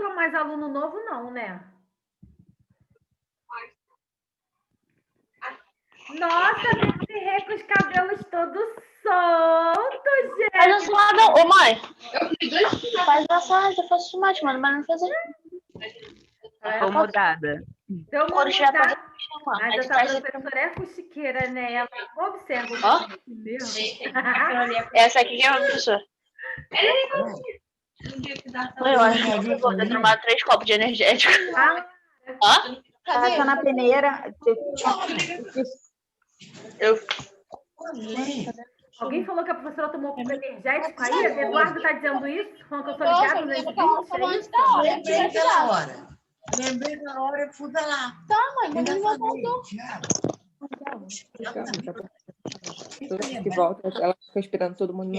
entrou mais aluno novo, não, né? Nossa, Desirê com os cabelos todos soltos, gente. Faz a salada. Ô, mãe. Faz a salada, eu faço tomate, mano, mas não fazer. Ficou mudada. Deu uma Quando estiver mudada. fazendo, me chama. Mas Aí essa faz. professora é fuxiqueira, né? Ela observa o Ó. mesmo. Essa aqui que é a professora. Eu acho que eu vou ter tomado 3 copos de energético. Ó. Tá na peneira. Eu. Alguém falou que a professora tomou copo energético aí? Eduardo tá dizendo isso? Falando que eu sou ligado nos 20? É isso? Lembrei aquela hora. Lembrei na hora, eu fui lá. Tá, mãe, mas Ainda ele não voltou. Que volta, ela ficou esperando todo mundo.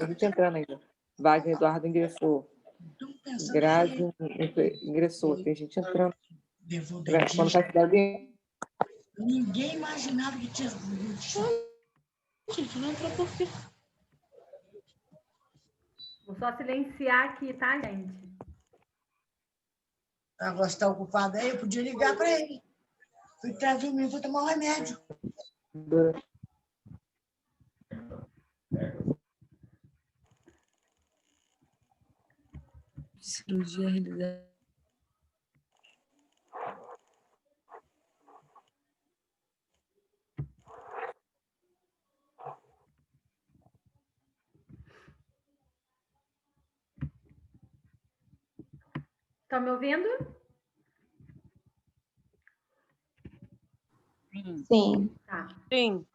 A gente entrando ainda. Wagner Eduardo ingressou. Grazi ingressou. Tem gente entrando. Quando vai cidade alguém. Ninguém imaginava que tinha. Gente, não entrou por quê? Vou só silenciar aqui, tá, gente? Agora está ocupado aí, eu podia ligar para ele. Fui trazer o menino, vou tomar um remédio. Cirurgia realizada. Estão me ouvindo? Sim. Tá. Sim.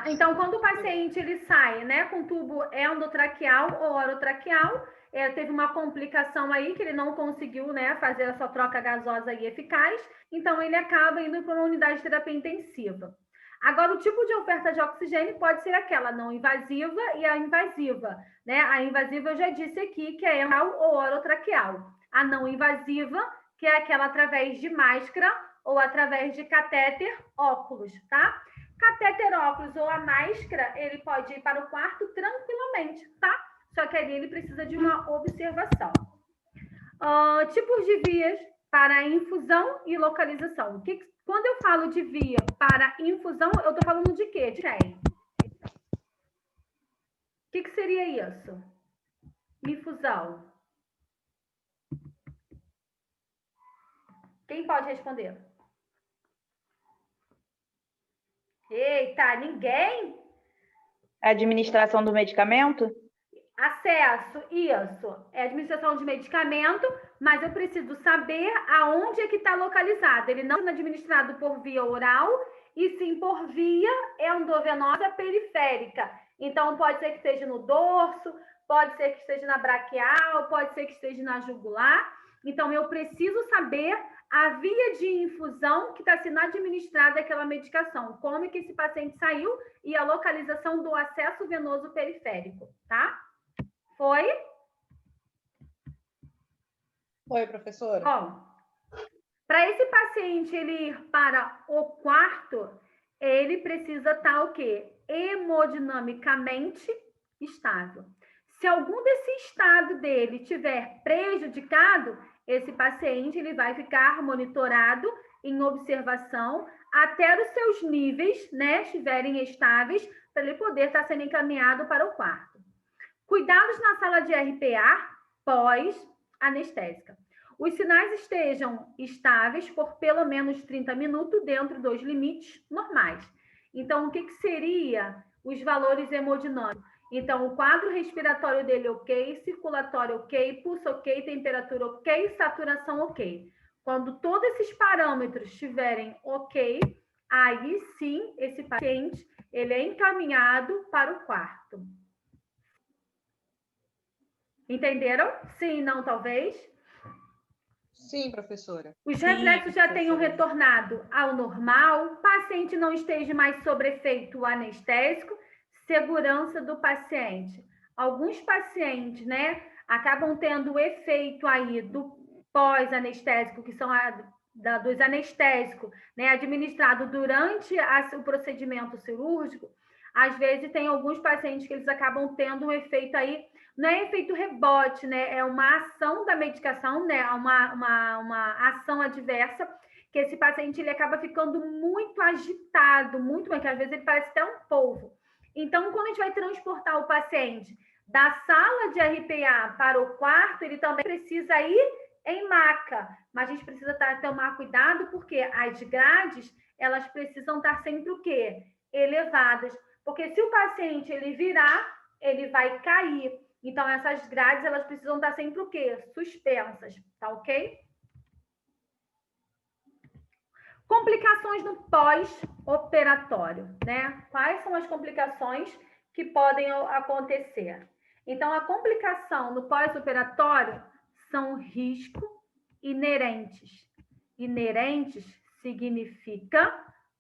Então, quando o paciente ele sai, né, com tubo endotraqueal ou orotraqueal, teve uma complicação aí que ele não conseguiu, né, fazer essa troca gasosa aí eficaz, então ele acaba indo para uma unidade de terapia intensiva. Agora, o tipo de oferta de oxigênio pode ser aquela não invasiva e a invasiva, né? A invasiva eu já disse aqui que é oral ou orotraqueal. A não invasiva, que é aquela através de máscara ou através de catéter óculos, tá? Catéter óculos ou a máscara, ele pode ir para o quarto tranquilamente, tá? Só que ali ele precisa de uma observação. Tipos de vias para infusão e localização. Quando eu falo de via para infusão, eu estou falando de quê? De quem? O que seria isso? Infusão. Quem pode responder? Eita, ninguém? Administração do medicamento? Acesso, isso. É administração de medicamento, mas eu preciso saber aonde é que está localizado. Ele não é administrado por via oral, e sim por via endovenosa periférica. Então, pode ser que esteja no dorso, pode ser que esteja na braquial, pode ser que esteja na jugular. Então, eu preciso saber a via de infusão que está sendo administrada aquela medicação, como é que esse paciente saiu e a localização do acesso venoso periférico, tá? Foi? Foi, professora. Bom, para esse paciente ele ir para o quarto, ele precisa estar o quê? Hemodinamicamente estável. Se algum desse estado dele tiver prejudicado, esse paciente ele vai ficar monitorado em observação até os seus níveis, né, estiverem estáveis, para ele poder estar sendo encaminhado para o quarto. Cuidados na sala de RPA pós-anestésica. Os sinais estejam estáveis por pelo menos 30 minutos dentro dos limites normais. Então, o que seria os valores hemodinâmicos? Então, o quadro respiratório dele ok, circulatório ok, pulso ok, temperatura ok, saturação ok. Quando todos esses parâmetros estiverem ok, aí sim, esse paciente ele é encaminhado para o quarto. Entenderam? Sim, não, talvez? Sim, professora. Os reflexos já tenham retornado ao normal, o paciente não esteja mais sob efeito anestésico, segurança do paciente. Alguns pacientes, né, acabam tendo o efeito aí do pós-anestésico, que são dos anestésicos, né, administrado durante o procedimento cirúrgico. Às vezes tem alguns pacientes que eles acabam tendo um efeito aí, não é efeito rebote, né? É uma ação da medicação, né? Uma ação adversa, que esse paciente ele acaba ficando muito agitado, muito bem, que às vezes ele parece até um polvo. Então, quando a gente vai transportar o paciente da sala de RPA para o quarto, ele também precisa ir em maca, mas a gente precisa tomar cuidado porque as grades, elas precisam estar sempre o quê? Elevadas, porque se o paciente ele virar, ele vai cair. Então, essas grades, elas precisam estar sempre o quê? Suspensas, tá ok? Complicações no pós-operatório, né? Quais são as complicações que podem acontecer? Então, a complicação no pós-operatório são riscos inerentes. Inerentes significa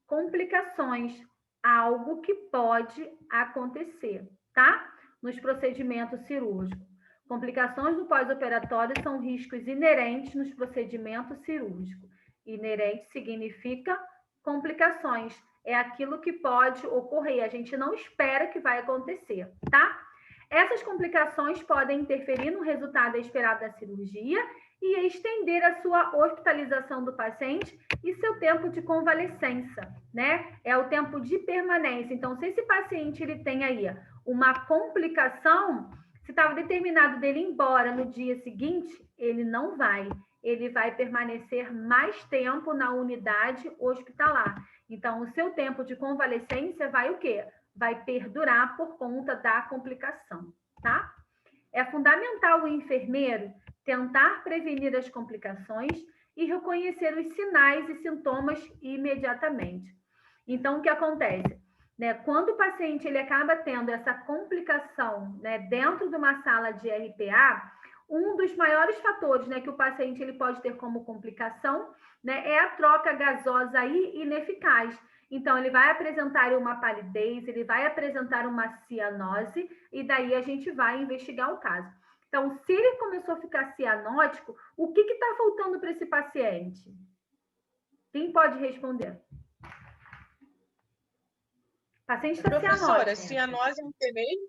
complicações, algo que pode acontecer, tá? Nos procedimentos cirúrgicos. Complicações no pós-operatório são riscos inerentes nos procedimentos cirúrgicos. Inerente significa complicações. É aquilo que pode ocorrer. A gente não espera que vai acontecer, tá? Essas complicações podem interferir no resultado esperado da cirurgia e estender a sua hospitalização do paciente e seu tempo de convalescença, né? É o tempo de permanência. Então, se esse paciente ele tem aí uma complicação, se estava determinado dele ir embora no dia seguinte, ele não vai. Ele vai permanecer mais tempo na unidade hospitalar. Então, o seu tempo de convalescência vai o quê? Vai perdurar por conta da complicação, tá? É fundamental o enfermeiro tentar prevenir as complicações e reconhecer os sinais e sintomas imediatamente. Então, o que acontece? Né? Quando o paciente ele acaba tendo essa complicação, né, dentro de uma sala de RPA, um dos maiores fatores, né, que o paciente ele pode ter como complicação, né, é a troca gasosa aí ineficaz. Então, ele vai apresentar uma palidez, ele vai apresentar uma cianose, e daí a gente vai investigar o caso. Então, se ele começou a ficar cianótico, o que está faltando para esse paciente? Quem pode responder? O paciente está cianótico. Professora, cianose é um vermelho?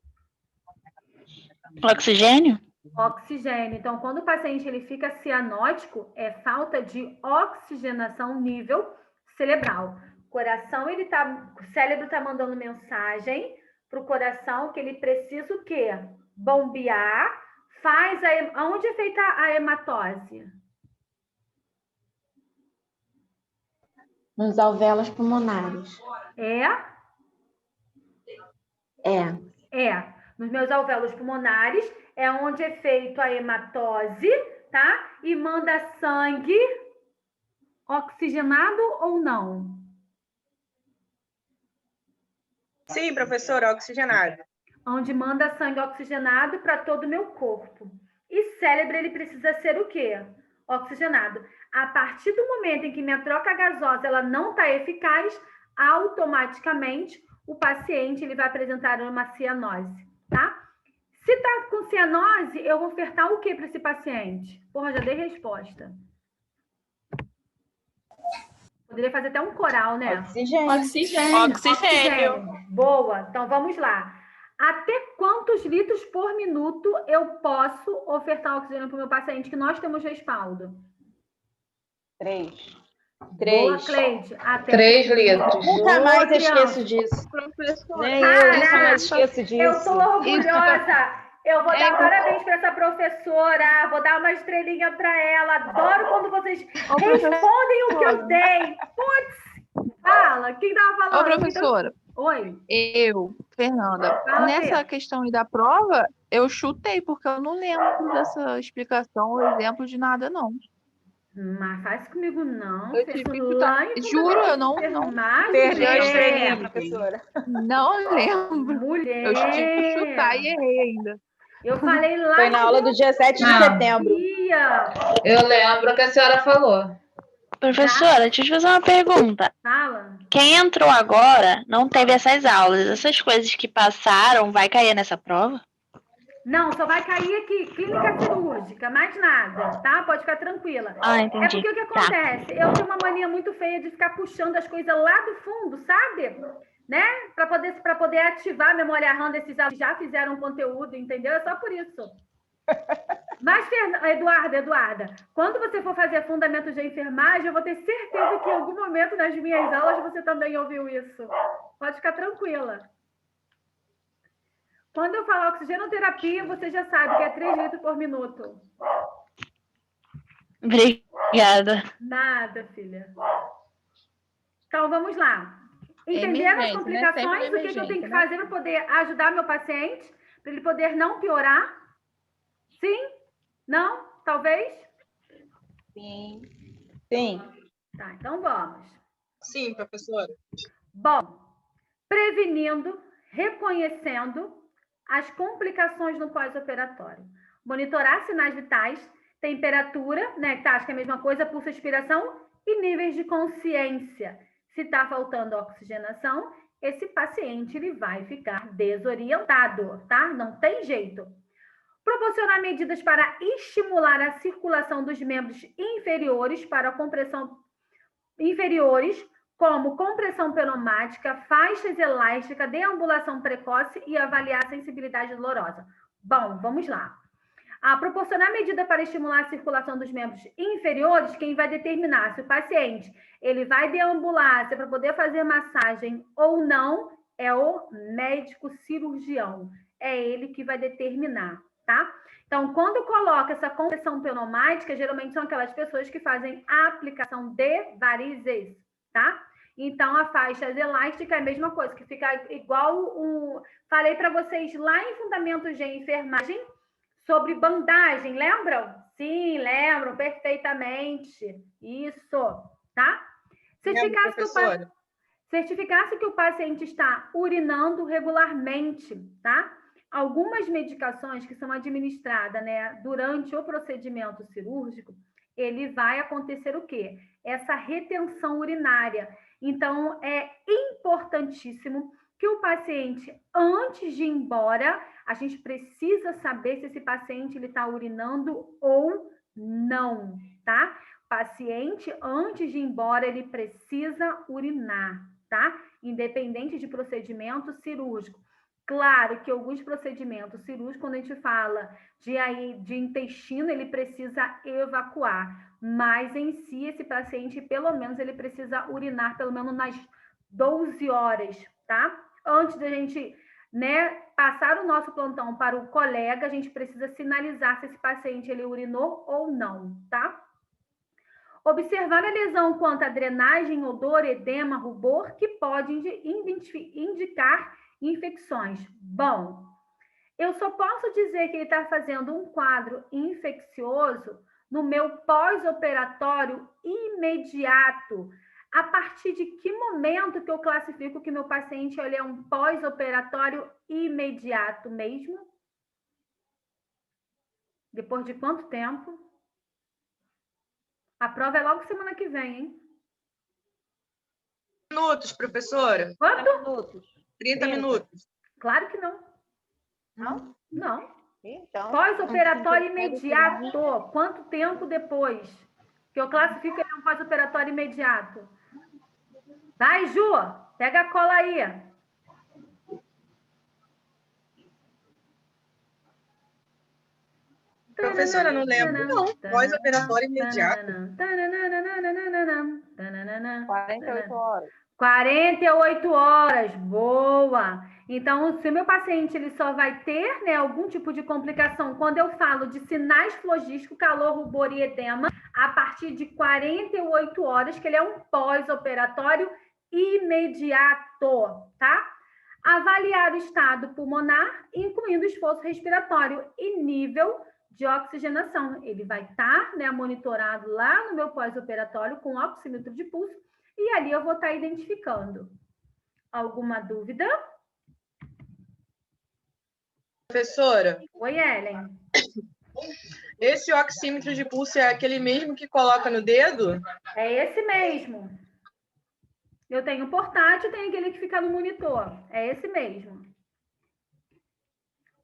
Oxigênio? Oxigênio. Então, quando o paciente ele fica cianótico, é falta de oxigenação nível cerebral. Coração, o cérebro está mandando mensagem para o coração que ele precisa o quê? Bombear. Onde é feita a hematose? Nos alvéolos pulmonares. Nos meus alvéolos pulmonares é onde é feito a hematose, tá? E manda sangue oxigenado ou não? Sim, professora, oxigenado. Onde manda sangue oxigenado para todo o meu corpo. E cérebro, ele precisa ser o quê? Oxigenado. A partir do momento em que minha troca gasosa ela não está eficaz, automaticamente o paciente ele vai apresentar uma cianose, tá? Se está com cianose, eu vou ofertar o que para esse paciente? Porra, já dei resposta. Poderia fazer até um coral, né? Oxigênio. Boa. Então, vamos lá. Até quantos litros por minuto eu posso ofertar oxigênio para o meu paciente que nós temos respaldo? 3. Boa, Cleide. Até 3 litros. Nunca mais esqueço disso. Nem eu nunca mais esqueço disso. Eu sou orgulhosa. Eu vou dar parabéns para essa professora. Vou dar uma estrelinha para ela. Adoro quando vocês respondem o que eu dei. Putz, fala. Quem estava falando? Ô, professora. Oi. Eu, Fernanda. Fala, Nessa Fê. questão aí da prova, eu chutei, porque eu não lembro dessa explicação ou exemplo de nada, não. Mas faz comigo não. Eu Fez tive que lá chutar. em Juro, eu não Perdeu a estrelinha, mulher. professora. Não lembro. Mulher. Eu tive que chutar e errei ainda. Eu falei lá. Foi na aula do dia 7 de Não. setembro. Eu lembro que a senhora falou. Professora, deixa eu te fazer uma pergunta. Fala. Quem entrou agora não teve essas aulas. Essas coisas que passaram, vai cair nessa prova? Não, só vai cair aqui, clínica cirúrgica, mais nada, tá? Pode ficar tranquila. Ah, entendi. É porque o que acontece? Eu tenho uma mania muito feia de ficar puxando as coisas lá do fundo, sabe? né? Para poder ativar a memória RAM desses alunos que já fizeram conteúdo, entendeu? É só por isso. Mas, Eduarda, quando você for fazer fundamentos de enfermagem, eu vou ter certeza que em algum momento nas minhas aulas você também ouviu isso. Pode ficar tranquila. Quando eu falar oxigenoterapia, você já sabe que é 3 litros por minuto. Obrigada. Nada, filha. Então, vamos lá. Entenderam as complicações? O que eu tenho que fazer para poder ajudar meu paciente? Para ele poder não piorar? Sim? Não? Talvez? Sim. Sim. Tá, então vamos. Sim, professora. Bom, prevenindo, reconhecendo as complicações no pós-operatório. Monitorar sinais vitais, temperatura, né, que acho que é a mesma coisa, pulso, expiração e níveis de consciência. Se está faltando oxigenação, esse paciente ele vai ficar desorientado, tá? Não tem jeito. Proporcionar medidas para estimular a circulação dos membros inferiores para a compressão inferiores, como compressão pneumática, faixas elásticas, deambulação precoce e avaliar a sensibilidade dolorosa. Bom, vamos lá. A proporcionar medida para estimular a circulação dos membros inferiores, quem vai determinar se o paciente ele vai deambular, se é para poder fazer massagem ou não, é o médico cirurgião. É ele que vai determinar, tá? Então, quando coloca essa compressão pneumática, geralmente são aquelas pessoas que fazem a aplicação de varizes, tá? Então, a faixa elástica é a mesma coisa, que fica igual Falei para vocês lá em Fundamentos de Enfermagem sobre bandagem, lembram? Sim, lembram perfeitamente. Isso, tá? Certificar-se que o paciente está urinando regularmente, tá? Algumas medicações que são administradas, né, durante o procedimento cirúrgico, ele vai acontecer o quê? Essa retenção urinária. Então, é importantíssimo que o paciente, antes de ir embora, a gente precisa saber se esse paciente está urinando ou não, tá? Paciente, antes de ir embora, ele precisa urinar, tá? Independente de procedimento cirúrgico. Claro que alguns procedimentos cirúrgicos, quando a gente fala de intestino, ele precisa evacuar. Mas, em si, esse paciente, pelo menos, ele precisa urinar pelo menos nas 12 horas, tá? Antes da gente, né, passar o nosso plantão para o colega, a gente precisa sinalizar se esse paciente ele urinou ou não, tá? Observar a lesão quanto a drenagem, odor, edema, rubor, que pode indicar infecções. Bom, eu só posso dizer que ele está fazendo um quadro infeccioso no meu pós-operatório imediato. A partir de que momento que eu classifico que meu paciente ele é um pós-operatório imediato mesmo? Depois de quanto tempo? A prova é logo semana que vem, hein? Minutos, professora. Quanto? 30 minutos. Claro que não. Não? Não. Então, Pós-operatório imediato. Quanto tempo depois? Que eu classifico ele um pós-operatório imediato. Vai, Ju, pega a cola aí. Professora, não lembro, não. Pós-operatório imediato. 48 horas. 48 horas, boa. Então, se o meu paciente ele só vai ter, né, algum tipo de complicação, quando eu falo de sinais flogísticos, calor, rubor e edema, a partir de 48 horas, que ele é um pós-operatório imediato, tá? Avaliar o estado pulmonar, incluindo esforço respiratório e nível de oxigenação. Ele vai estar, né, monitorado lá no meu pós-operatório com oxímetro de pulso e ali eu vou estar identificando. Alguma dúvida? Professora. Oi, Ellen. Esse oxímetro de pulso é aquele mesmo que coloca no dedo? É esse mesmo. Eu tenho portátil, tenho aquele que fica no monitor. É esse mesmo.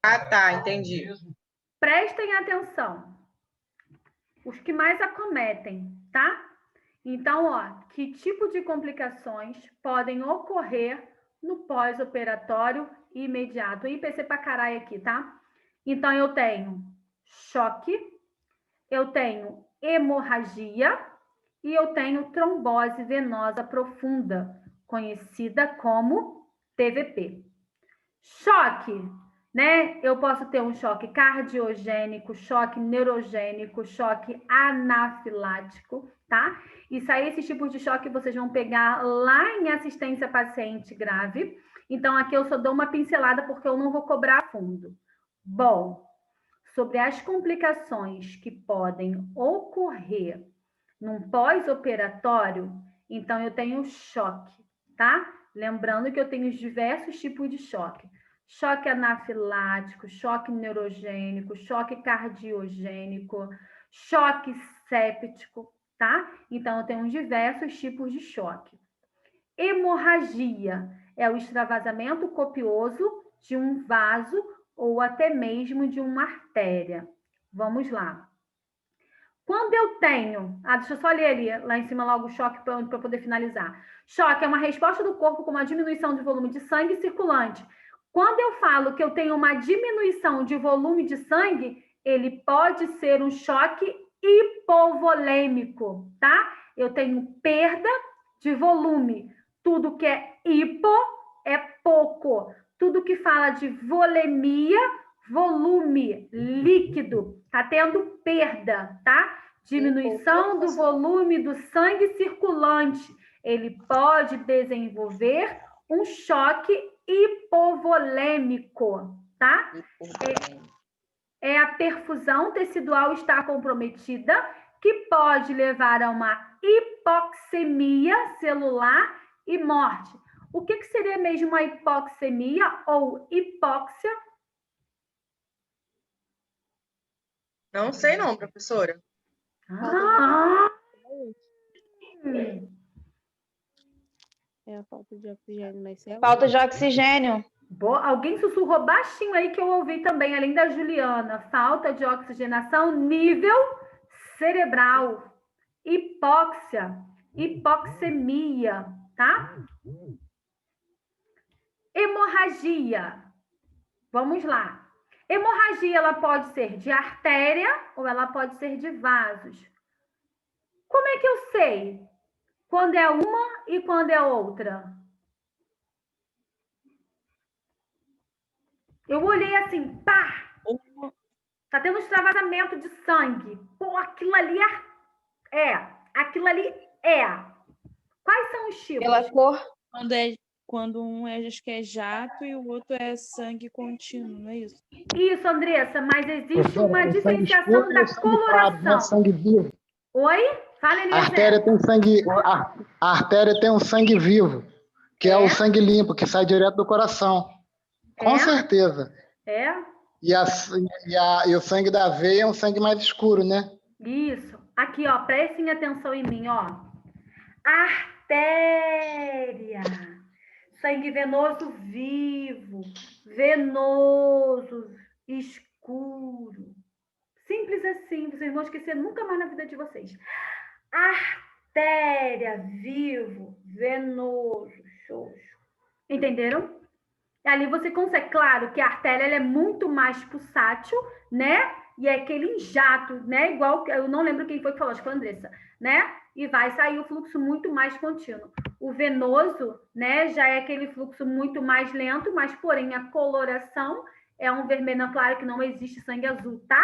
Ah, tá, entendi. Prestem atenção. Os que mais acometem, tá? Então, ó, que tipo de complicações podem ocorrer no pós-operatório imediato. IPC pra caralho aqui, tá? Então, eu tenho choque, eu tenho hemorragia e eu tenho trombose venosa profunda, conhecida como TVP. Choque, né? Eu posso ter um choque cardiogênico, choque neurogênico, choque anafilático, tá? Isso aí, esses tipos de choque vocês vão pegar lá em assistência paciente grave. Então, aqui eu só dou uma pincelada porque eu não vou cobrar a fundo. Bom, sobre as complicações que podem ocorrer num pós-operatório, então eu tenho choque, tá? Lembrando que eu tenho diversos tipos de choque. Choque anafilático, choque neurogênico, choque cardiogênico, choque séptico, tá? Então, eu tenho diversos tipos de choque. Hemorragia é o extravasamento copioso de um vaso ou até mesmo de uma artéria. Vamos lá. Quando eu tenho... deixa eu só ler ali, lá em cima logo o choque para poder finalizar. Choque é uma resposta do corpo com uma diminuição de volume de sangue circulante. Quando eu falo que eu tenho uma diminuição de volume de sangue, ele pode ser um choque hipovolêmico, tá? Eu tenho perda de volume. Tudo que é hipo é pouco. Tudo que fala de volemia, volume, líquido, tá tendo perda, tá? Diminuição do volume do sangue circulante. Ele pode desenvolver um choque hipovolêmico, tá? É a perfusão tecidual estar comprometida, que pode levar a uma hipoxemia celular e morte. O que seria mesmo uma hipoxemia ou hipóxia? Não sei não, professora. É a falta de oxigênio nas células. Falta de oxigênio. Alguém sussurrou baixinho aí que eu ouvi também, além da Juliana. Falta de oxigenação, nível cerebral. Hipóxia, hipoxemia, tá? Hemorragia. Vamos lá. Hemorragia, ela pode ser de artéria ou ela pode ser de vasos. Como é que eu sei quando é uma e quando é outra? Eu olhei assim, pá! Tá tendo um extravasamento de sangue. Pô, aquilo ali aquilo ali é. Quais são os tipos? Pela cor. Quando um acho que é jato e o outro é sangue contínuo, não é isso? Isso, Andressa, mas existe uma diferenciação da coloração. Sangue vivo. Oi? Fala, Eliezer. A artéria tem um sangue vivo, que é o sangue limpo, que sai direto do coração. Com certeza. É? E o sangue da veia é um sangue mais escuro, né? Isso. Aqui, ó, prestem atenção em mim, ó. Artéria. Sangue venoso vivo, venoso, escuro. Simples assim, vocês vão esquecer nunca mais na vida de vocês. Artéria, vivo, venoso, xoxo. Entenderam? Ali você consegue, claro que a artéria ela é muito mais pulsátil, né? E é aquele jato, né? Igual, eu não lembro quem foi que falou, acho que foi a Andressa, né? E vai sair o fluxo muito mais contínuo. O venoso, né, já é aquele fluxo muito mais lento, mas, porém, a coloração é um vermelho claro, que não existe sangue azul, tá?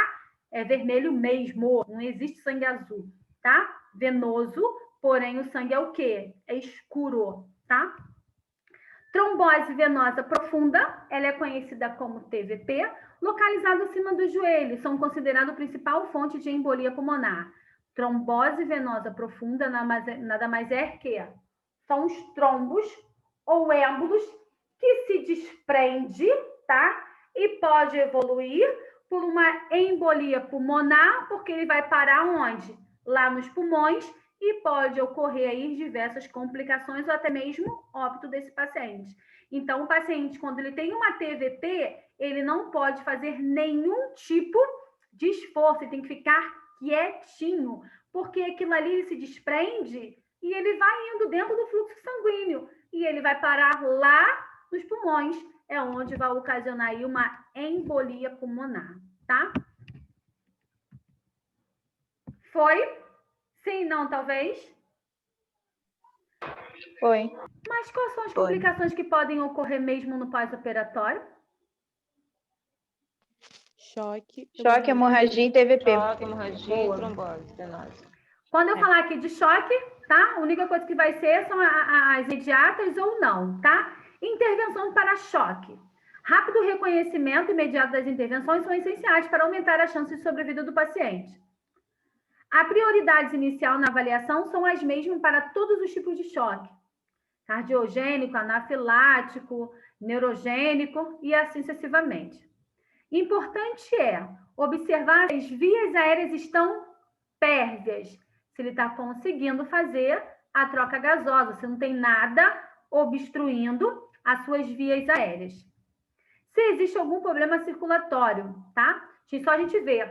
É vermelho mesmo, não existe sangue azul, tá? Venoso, porém, o sangue é o quê? É escuro, tá? Trombose venosa profunda, ela é conhecida como TVP, localizada acima do joelho, são consideradas a principal fonte de embolia pulmonar. Trombose venosa profunda nada mais é que são os trombos ou êmbolos que se desprende, tá? E pode evoluir por uma embolia pulmonar, porque ele vai parar onde? Lá nos pulmões, e pode ocorrer aí diversas complicações ou até mesmo óbito desse paciente. Então, o paciente, quando ele tem uma TVP, ele não pode fazer nenhum tipo de esforço, ele tem que ficar quietinho, porque aquilo ali se desprende e ele vai indo dentro do fluxo sanguíneo. e ele vai parar lá nos pulmões, é onde vai ocasionar aí uma embolia pulmonar, tá? Foi? Sim, não, talvez? Foi. Mas quais são as complicações que podem ocorrer mesmo no pós-operatório? Choque. Choque, hemorragia e TVP. Choque, hemorragia e trombose, estenose. Quando eu falar aqui de choque, tá? A única coisa que vai ser são as imediatas ou não, tá? Intervenção para choque. Rápido reconhecimento imediato das intervenções são essenciais para aumentar a chance de sobrevida do paciente. A prioridade inicial na avaliação são as mesmas para todos os tipos de choque. Cardiogênico, anafilático, neurogênico e assim sucessivamente. Importante é observar se as vias aéreas estão pérvias, se ele está conseguindo fazer a troca gasosa, se não tem nada obstruindo as suas vias aéreas. Se existe algum problema circulatório, tá? Só a gente vê.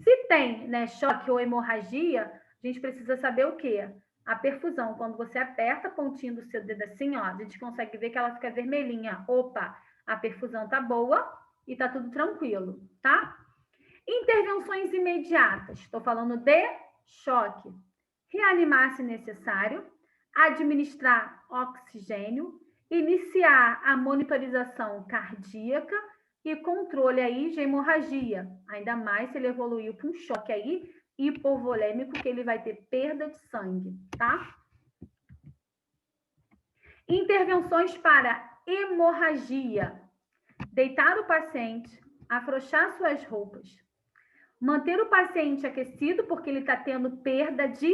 Se tem, né, choque ou hemorragia, a gente precisa saber o quê? A perfusão. Quando você aperta a pontinha do seu dedo assim, ó, a gente consegue ver que ela fica vermelhinha. Opa, a perfusão tá boa e tá tudo tranquilo, tá? Intervenções imediatas. Estou falando de choque. Reanimar se necessário, administrar oxigênio, iniciar a monitorização cardíaca e controle aí de hemorragia. Ainda mais se ele evoluiu para um choque aí hipovolêmico, que ele vai ter perda de sangue, tá? Intervenções para hemorragia. Deitar o paciente, afrouxar suas roupas. Manter o paciente aquecido, porque ele está tendo perda de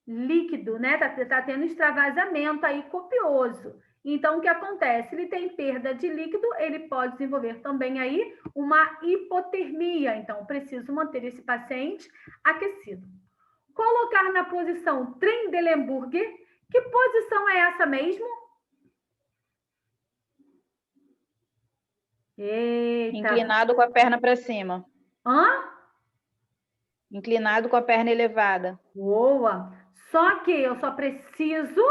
líquido, né? Tá tendo extravasamento aí copioso. Então, o que acontece? Ele tem perda de líquido, ele pode desenvolver também aí uma hipotermia. Então, preciso manter esse paciente aquecido. Colocar na posição Trendelenburg. Que posição é essa mesmo? Eita. Inclinado com a perna para cima. Hã? Inclinado com a perna elevada. Boa. Só que eu só preciso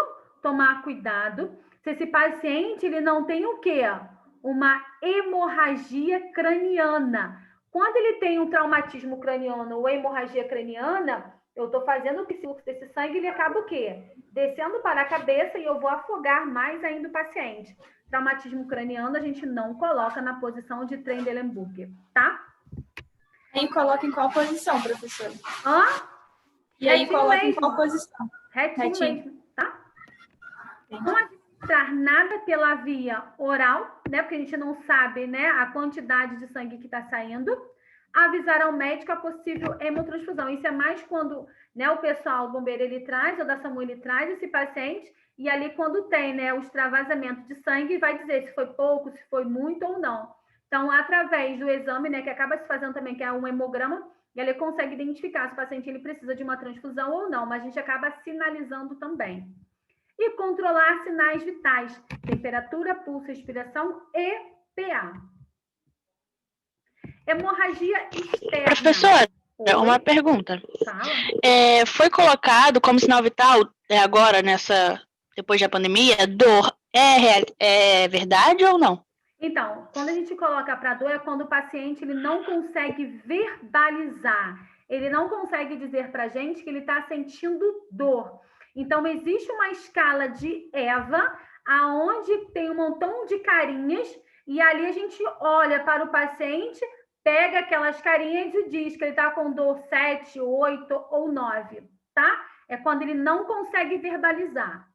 tomar cuidado se esse paciente ele não tem o quê? Uma hemorragia craniana. Quando ele tem um traumatismo craniano ou hemorragia craniana, eu estou fazendo que o fluxo desse sangue ele acaba o quê? Descendo para a cabeça e eu vou afogar mais ainda o paciente. Traumatismo craniano a gente não coloca na posição de Trendelenburg, tá? E coloca em qual posição, professora? Hã? E aí coloca em qual posição? Retinho mesmo, tá? Não administrar nada pela via oral, né? Porque a gente não sabe, né, a quantidade de sangue que está saindo. Avisar ao médico a possível hemotransfusão. Isso é mais quando, né, o pessoal, o bombeiro, ele traz, ou da SAMU, ele traz esse paciente, e ali quando tem, né, o extravasamento de sangue, vai dizer se foi pouco, se foi muito ou não. Então, através do exame, né, que acaba se fazendo também, que é um hemograma, ele consegue identificar se o paciente ele precisa de uma transfusão ou não, mas a gente acaba sinalizando também. E controlar sinais vitais, temperatura, pulso, respiração e PA. Hemorragia externa. Professora, uma pergunta. Foi colocado como sinal vital, agora, depois da pandemia, dor. É verdade ou não? Então, quando a gente coloca para dor, é quando o paciente ele não consegue verbalizar. Ele não consegue dizer para a gente que ele está sentindo dor. Então, existe uma escala de EVA, aonde tem um montão de carinhas, e ali a gente olha para o paciente, pega aquelas carinhas e diz que ele está com dor 7, 8 ou 9, tá? É quando ele não consegue verbalizar.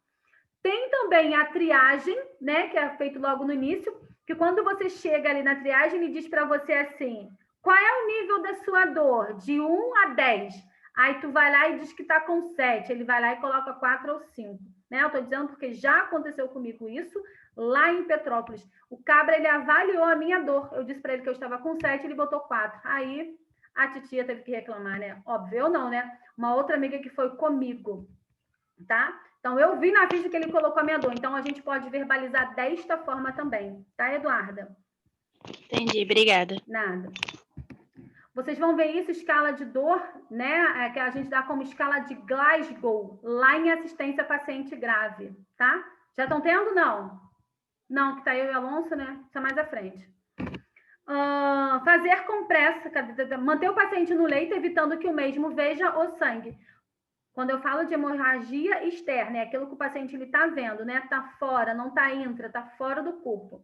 Tem também a triagem, né, que é feito logo no início, que quando você chega ali na triagem, ele diz para você assim, qual é o nível da sua dor? De 1 a 10. Aí tu vai lá e diz que está com 7. Ele vai lá e coloca 4 ou 5. Né? Eu estou dizendo porque já aconteceu comigo isso lá em Petrópolis. O cabra, ele avaliou a minha dor. Eu disse para ele que eu estava com 7, ele botou 4. Aí a titia teve que reclamar, né? Óbvio, eu não, né? Uma outra amiga que foi comigo, tá? Então, eu vi na ficha que ele colocou a minha dor. Então, a gente pode verbalizar desta forma também. Tá, Eduarda? Entendi, obrigada. Nada. Vocês vão ver isso, escala de dor, né? Que a gente dá como escala de Glasgow, lá em assistência a paciente grave, tá? Já estão tendo? Não. Não, que tá eu e Alonso, né? Isso é mais à frente. Fazer compressa, manter o paciente no leito, evitando que o mesmo veja o sangue. Quando eu falo de hemorragia externa, é aquilo que o paciente está vendo, né? Está fora, não está intra, está fora do corpo.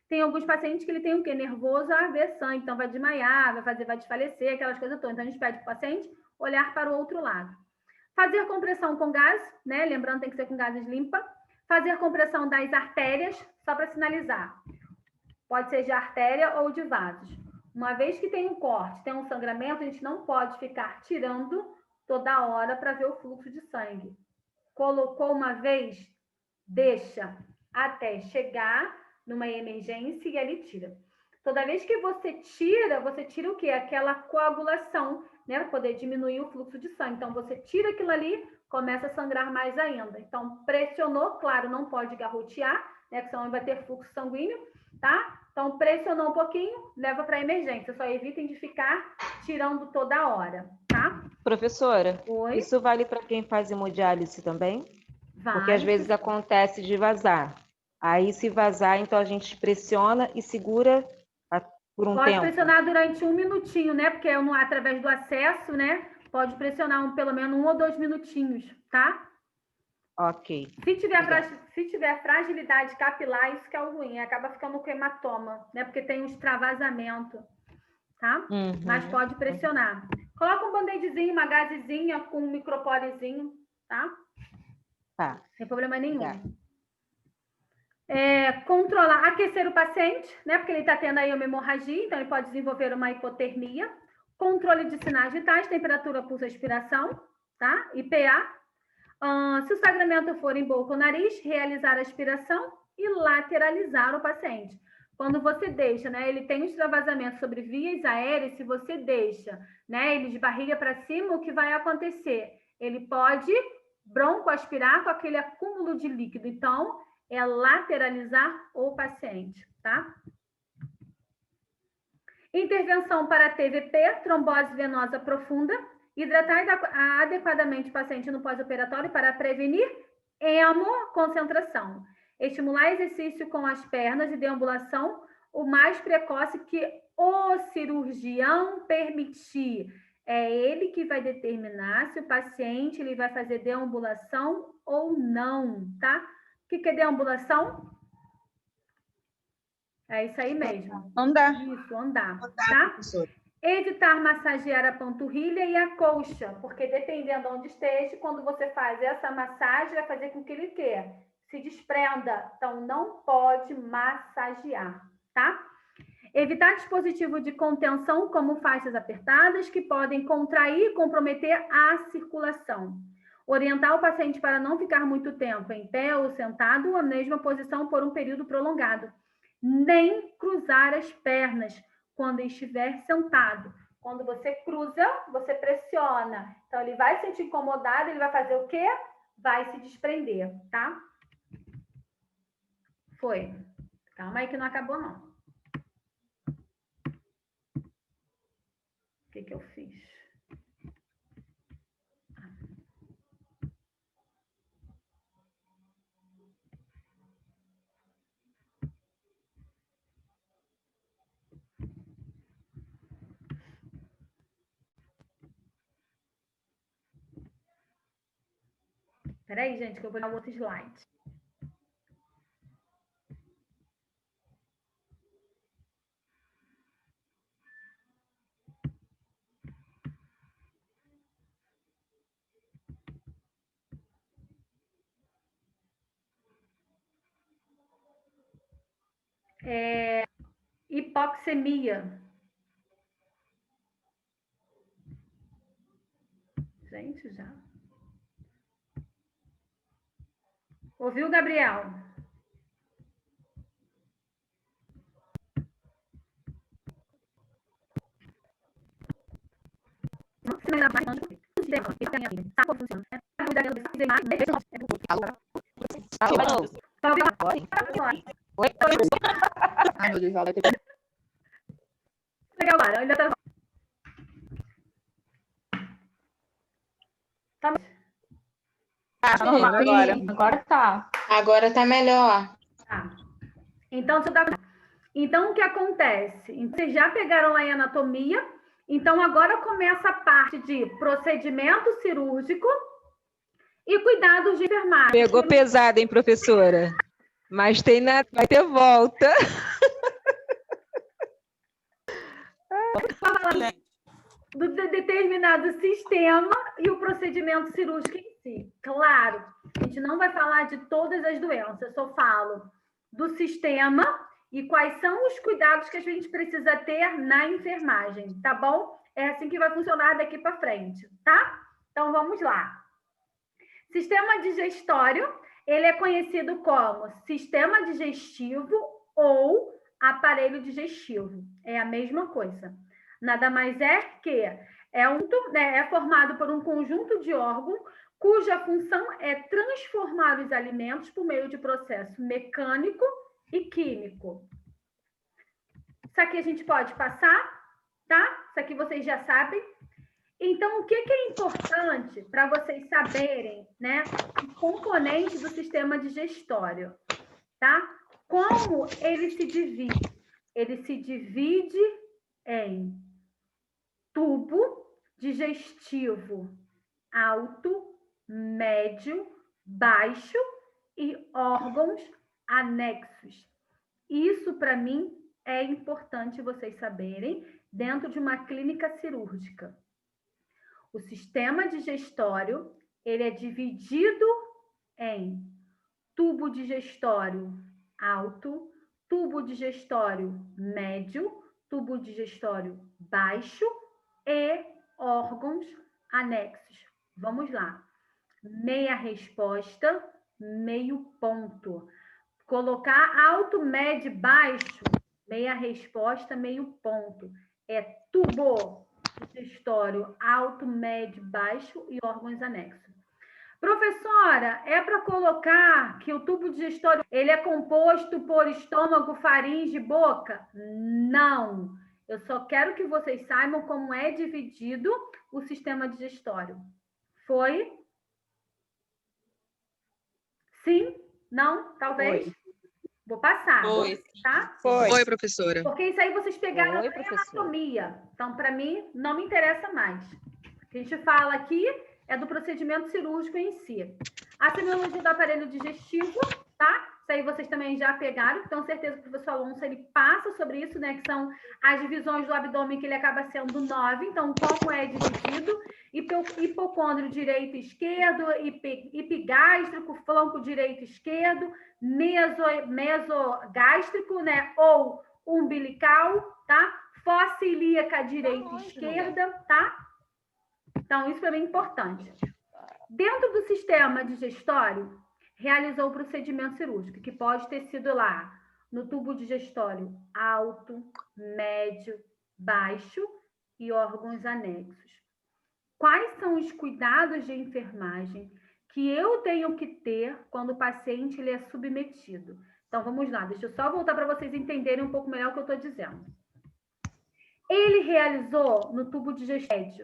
Tem alguns pacientes que ele tem o quê? Nervoso a ver sangue, então vai desmaiar, vai desfalecer, aquelas coisas todas. Então, a gente pede para o paciente olhar para o outro lado. Fazer compressão com gás, né? Lembrando, tem que ser com gases limpa. Fazer compressão das artérias, só para sinalizar. Pode ser de artéria ou de vasos. Uma vez que tem um corte, tem um sangramento, a gente não pode ficar tirando toda hora para ver o fluxo de sangue. Colocou uma vez, deixa até chegar numa emergência e ali tira. Toda vez que você tira o quê? Aquela coagulação, né? Para poder diminuir o fluxo de sangue. Então, você tira aquilo ali, começa a sangrar mais ainda. Então, pressionou, claro, não pode garrotear, né? Porque senão vai ter fluxo sanguíneo, tá? Então, pressionou um pouquinho, leva para emergência. Só evitem de ficar tirando toda hora, tá? Professora, Oi? isso vale para quem faz hemodiálise também? Vale. Porque às vezes acontece de vazar. Aí, se vazar, então a gente pressiona e segura por um tempo. Pode pressionar durante 1 minutinho, né? Porque através do acesso, né? Pode pressionar pelo menos 1 ou 2 minutinhos, tá? Ok. Se tiver fragilidade capilar, isso que é o ruim. Acaba ficando com hematoma, né? Porque tem um extravasamento, tá? Uhum. Mas pode pressionar. Coloca um band-aidzinho, uma gazezinha com um microporezinho, tá? Tá. Sem problema nenhum. Tá. Controlar, aquecer o paciente, né? Porque ele está tendo aí uma hemorragia, então ele pode desenvolver uma hipotermia. Controle de sinais vitais, temperatura, pulso, respiração, tá? IPA. Se o sangramento for em boca ou nariz, realizar a aspiração e lateralizar o paciente. Quando você deixa, né? Ele tem um extravasamento sobre vias aéreas, se você deixa, né? Ele de barriga para cima, o que vai acontecer? Ele pode broncoaspirar com aquele acúmulo de líquido. Então, é lateralizar o paciente, tá? Intervenção para TVP, trombose venosa profunda. Hidratar adequadamente o paciente no pós-operatório para prevenir hemoconcentração. Estimular exercício com as pernas e deambulação o mais precoce que o cirurgião permitir. É ele que vai determinar se o paciente ele vai fazer deambulação ou não, tá? O que é deambulação? É isso aí mesmo. Andar. Isso, andar, tá? Evitar massagear a panturrilha e a coxa, porque dependendo de onde esteja, quando você faz essa massagem, vai fazer com que ele se desprenda. Então, não pode massagear, tá? Evitar dispositivo de contenção, como faixas apertadas, que podem contrair e comprometer a circulação. Orientar o paciente para não ficar muito tempo em pé ou sentado, a mesma posição por um período prolongado. Nem cruzar as pernas quando estiver sentado. Quando você cruza, você pressiona. Então, ele vai se sentir incomodado, ele vai fazer o quê? Vai se desprender, tá? Foi. Calma aí que não acabou, não. O que eu fiz? Espera aí, gente, que eu vou dar outro slide. Hipoxemia. Gente, já. Ouviu, Gabriel? Oi? Ai, meu Deus, ela vai ter que... Legal, agora. Ainda tá... Tá normal agora. Agora tá. Agora tá melhor. Tá. Então, o que acontece? Vocês já pegaram lá em anatomia, então agora começa a parte de procedimento cirúrgico e cuidados de enfermagem. Pegou pesado, hein, professora? Mas vai ter volta. Do determinado sistema e o procedimento cirúrgico em si. Claro, a gente não vai falar de todas as doenças, eu só falo do sistema e quais são os cuidados que a gente precisa ter na enfermagem, tá bom? É assim que vai funcionar daqui para frente, tá? Então, vamos lá. Sistema digestório, ele é conhecido como sistema digestivo ou aparelho digestivo. É a mesma coisa. Nada mais é que é formado por um conjunto de órgãos cuja função é transformar os alimentos por meio de processo mecânico e químico. Isso aqui a gente pode passar, tá? Isso aqui vocês já sabem. Então, o que é importante para vocês saberem, né? Os componentes do sistema digestório, tá? Como ele se divide? Ele se divide em tubo digestivo alto, médio, baixo e órgãos anexos. Isso, para mim, é importante vocês saberem dentro de uma clínica cirúrgica. O sistema digestório, ele é dividido em tubo digestório alto, tubo digestório médio, tubo digestório baixo e órgãos anexos. Vamos lá. Meia resposta, meio ponto. Colocar alto, médio, baixo, meia resposta, meio ponto. É tubo digestório alto, médio, baixo e órgãos anexos. Professora, é para colocar que o tubo digestório ele é composto por estômago, faringe e boca? Não. Eu só quero que vocês saibam como é dividido o sistema digestório. Foi? Sim? Não? Talvez? Foi. Vou passar. Foi. Tá? Foi, professora. Porque isso aí vocês pegaram na anatomia. Então, para mim, não me interessa mais. O que a gente fala aqui é do procedimento cirúrgico em si. A semiologia do aparelho digestivo, tá? Isso aí vocês também já pegaram, tenho certeza que o professor Alonso ele passa sobre isso, né? Que são as divisões do abdômen, que ele acaba sendo 9. Então, como é dividido? Hipocôndrio direito e esquerdo, epigástrico, flanco direito e esquerdo, mesogástrico, né? Ou umbilical, tá? Fossa ilíaca direita e esquerda, tá? Então, isso para mim é importante. Dentro do sistema digestório, realizou o procedimento cirúrgico, que pode ter sido lá no tubo digestório alto, médio, baixo e órgãos anexos. Quais são os cuidados de enfermagem que eu tenho que ter quando o paciente ele é submetido? Então, vamos lá, deixa eu só voltar para vocês entenderem um pouco melhor o que eu estou dizendo. Ele realizou no tubo digestório.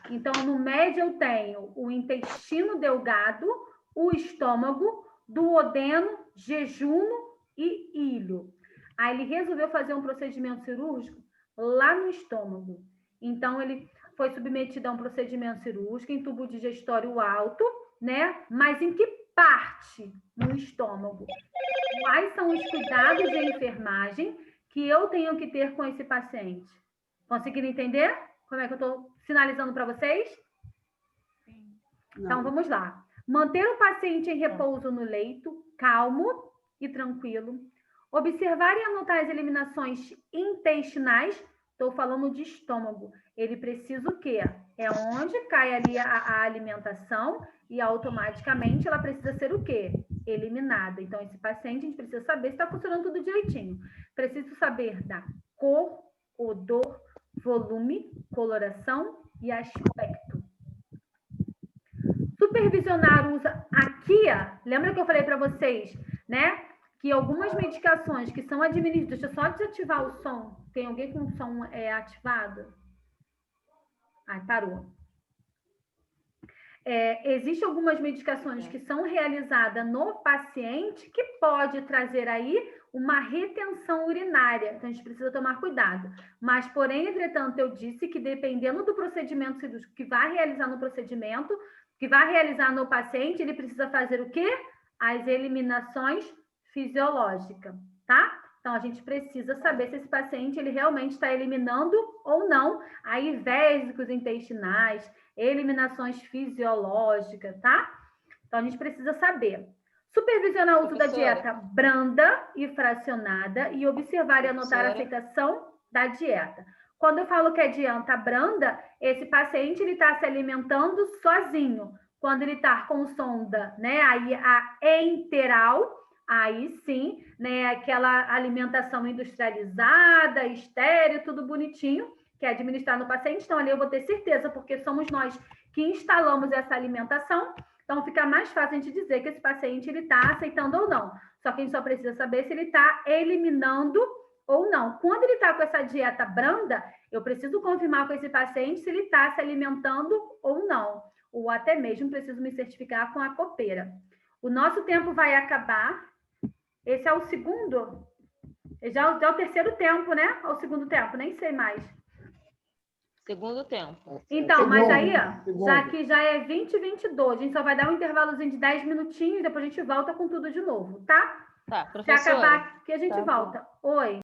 Então, no médio eu tenho o intestino delgado, o estômago, duodeno, jejuno e íleo. Aí ele resolveu fazer um procedimento cirúrgico lá no estômago. Então, ele foi submetido a um procedimento cirúrgico em tubo digestório alto, né? Mas em que parte no estômago? Quais são os cuidados de enfermagem que eu tenho que ter com esse paciente? Conseguiram entender como é que eu estou sinalizando para vocês? Então, vamos lá. Manter o paciente em repouso no leito, calmo e tranquilo. Observar e anotar as eliminações intestinais. Estou falando de estômago. Ele precisa o quê? É onde cai ali a alimentação e automaticamente ela precisa ser o quê? Eliminada. Então, esse paciente, a gente precisa saber se está funcionando tudo direitinho. Preciso saber da cor, odor, volume, coloração e aspecto. Supervisionar usa aqui, lembra que eu falei para vocês, né? Que algumas medicações que são administradas, deixa eu só desativar o som. Tem alguém com o som ativado? Ai, parou. Existem algumas medicações que são realizadas no paciente que pode trazer aí uma retenção urinária. Então, a gente precisa tomar cuidado. Mas, porém, entretanto, eu disse que dependendo do procedimento cirúrgico que vai realizar no procedimento, que vai realizar no paciente, ele precisa fazer o quê? As eliminações fisiológicas, tá? Então, a gente precisa saber se esse paciente ele realmente está eliminando ou não aí vésicos intestinais, eliminações fisiológicas, tá? Então, a gente precisa saber. Supervisionar o uso da dieta branda e fracionada e observar e anotar a aceitação da dieta. Quando eu falo que é dieta branda, esse paciente ele está se alimentando sozinho. Quando ele está com sonda, né, aí a enteral, aí sim, né, aquela alimentação industrializada, estéril, tudo bonitinho, que é administrar no paciente. Então, ali eu vou ter certeza, porque somos nós que instalamos essa alimentação. Então, fica mais fácil a gente dizer que esse paciente ele está aceitando ou não. Só que a gente só precisa saber se ele está eliminando ou não. Quando ele está com essa dieta branda, eu preciso confirmar com esse paciente se ele está se alimentando ou não. Ou até mesmo preciso me certificar com a copeira. O nosso tempo vai acabar. Esse é o segundo? Já é o terceiro tempo, né? Ou o segundo tempo? Nem sei mais. Segundo tempo. Então, mas aí, ó, já que já é 20h22, a gente só vai dar um intervalozinho de 10 minutinhos e depois a gente volta com tudo de novo, tá? Tá, professora. Se acabar aqui, a gente volta. Oi.